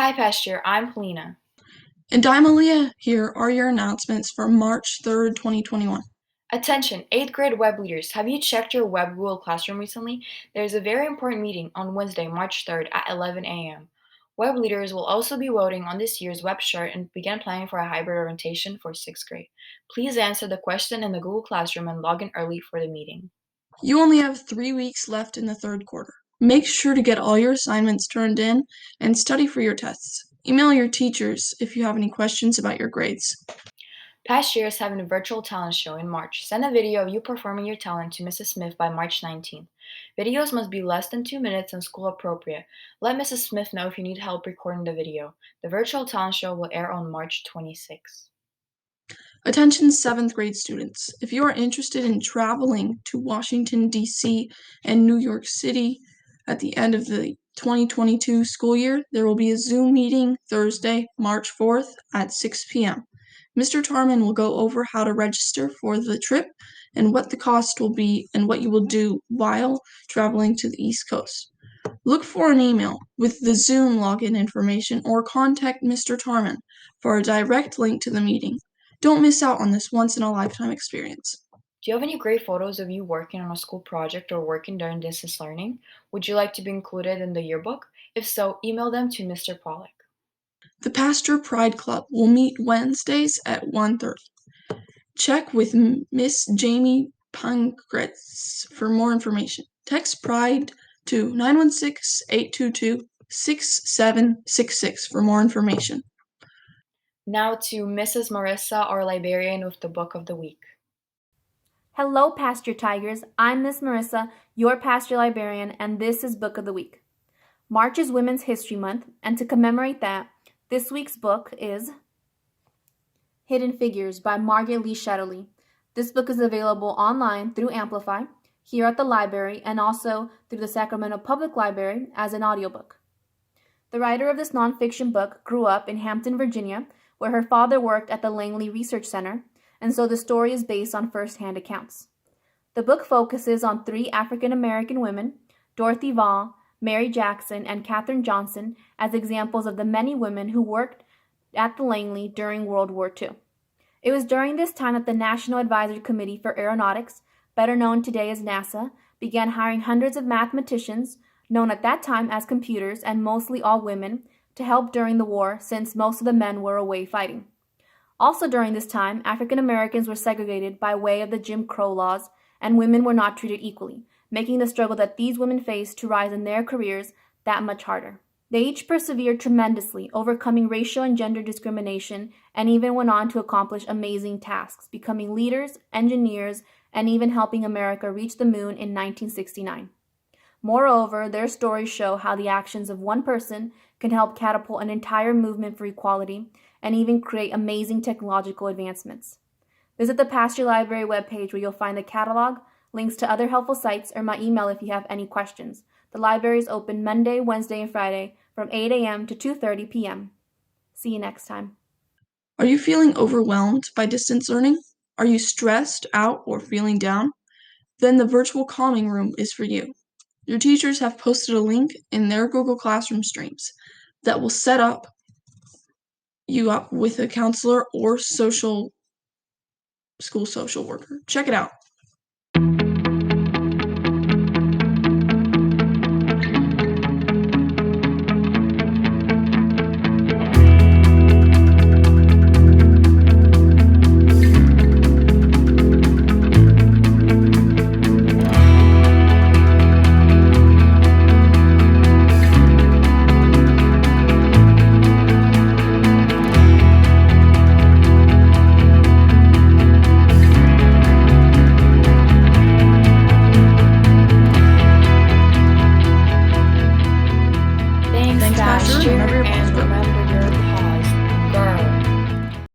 Hi, Pastor. I'm Polina. And I'm Aaliyah. Here are your announcements for March 3rd, 2021. Attention, 8th grade web leaders. Have you checked your web Google Classroom recently? There's a very important meeting on Wednesday, March 3rd at 11 a.m. Web leaders will also be voting on this year's web chart and begin planning for a hybrid orientation for 6th grade. Please answer the question in the Google Classroom and log in early for the meeting. You only have 3 weeks left in the third quarter. Make sure to get all your assignments turned in and study for your tests. Email your teachers if you have any questions about your grades. Past years having a virtual talent show in March. Send a video of you performing your talent to Mrs. Smith by March 19th. Videos must be less than 2 minutes and school appropriate. Let Mrs. Smith know if you need help recording the video. The virtual talent show will air on March 26th. Attention 7th grade students. If you are interested in traveling to Washington, D.C. and New York City at the end of the 2022 school year, there will be a Zoom meeting Thursday, March 4th at 6 p.m. Mr. Tarman will go over how to register for the trip and what the cost will be and what you will do while traveling to the East Coast. Look for an email with the Zoom login information or contact Mr. Tarman for a direct link to the meeting. Don't miss out on this once-in-a-lifetime experience. Do you have any great photos of you working on a school project or working during distance learning? Would you like to be included in the yearbook? If so, email them to Mr. Pollock. The Pastor Pride Club will meet Wednesdays at 1:30. Check with Miss Jamie Pankratz for more information. Text PRIDE to 916-822-6766 for more information. Now to Mrs. Marissa, our librarian, with the book of the week. Hello, Pastor Tigers. I'm Miss Marissa, your pastor librarian, and this is Book of the Week. March is Women's History Month, and to commemorate that, this week's book is Hidden Figures by Margaret Lee Shetterly. This book is available online through Amplify, here at the library, and also through the Sacramento Public Library as an audiobook. The writer of this nonfiction book grew up in Hampton, Virginia, where her father worked at the Langley Research Center, and so the story is based on first-hand accounts. The book focuses on 3 African American women, Dorothy Vaughan, Mary Jackson, and Katherine Johnson, as examples of the many women who worked at the Langley during World War II. It was during this time that the National Advisory Committee for Aeronautics, better known today as NASA, began hiring hundreds of mathematicians, known at that time as computers, and mostly all women, to help during the war since most of the men were away fighting. Also during this time, African Americans were segregated by way of the Jim Crow laws, and women were not treated equally, making the struggle that these women faced to rise in their careers that much harder. They each persevered tremendously, overcoming racial and gender discrimination, and even went on to accomplish amazing tasks, becoming leaders, engineers, and even helping America reach the moon in 1969. Moreover, their stories show how the actions of one person can help catapult an entire movement for equality and even create amazing technological advancements. Visit the Pastor Library webpage where you'll find the catalog, links to other helpful sites, or my email if you have any questions. The library is open Monday, Wednesday, and Friday from 8 a.m. to 2:30 p.m. See you next time. Are you feeling overwhelmed by distance learning? Are you stressed out or feeling down? Then the virtual calming room is for you. Your teachers have posted a link in their Google Classroom streams that will set you up with a counselor or school social worker. Check it out.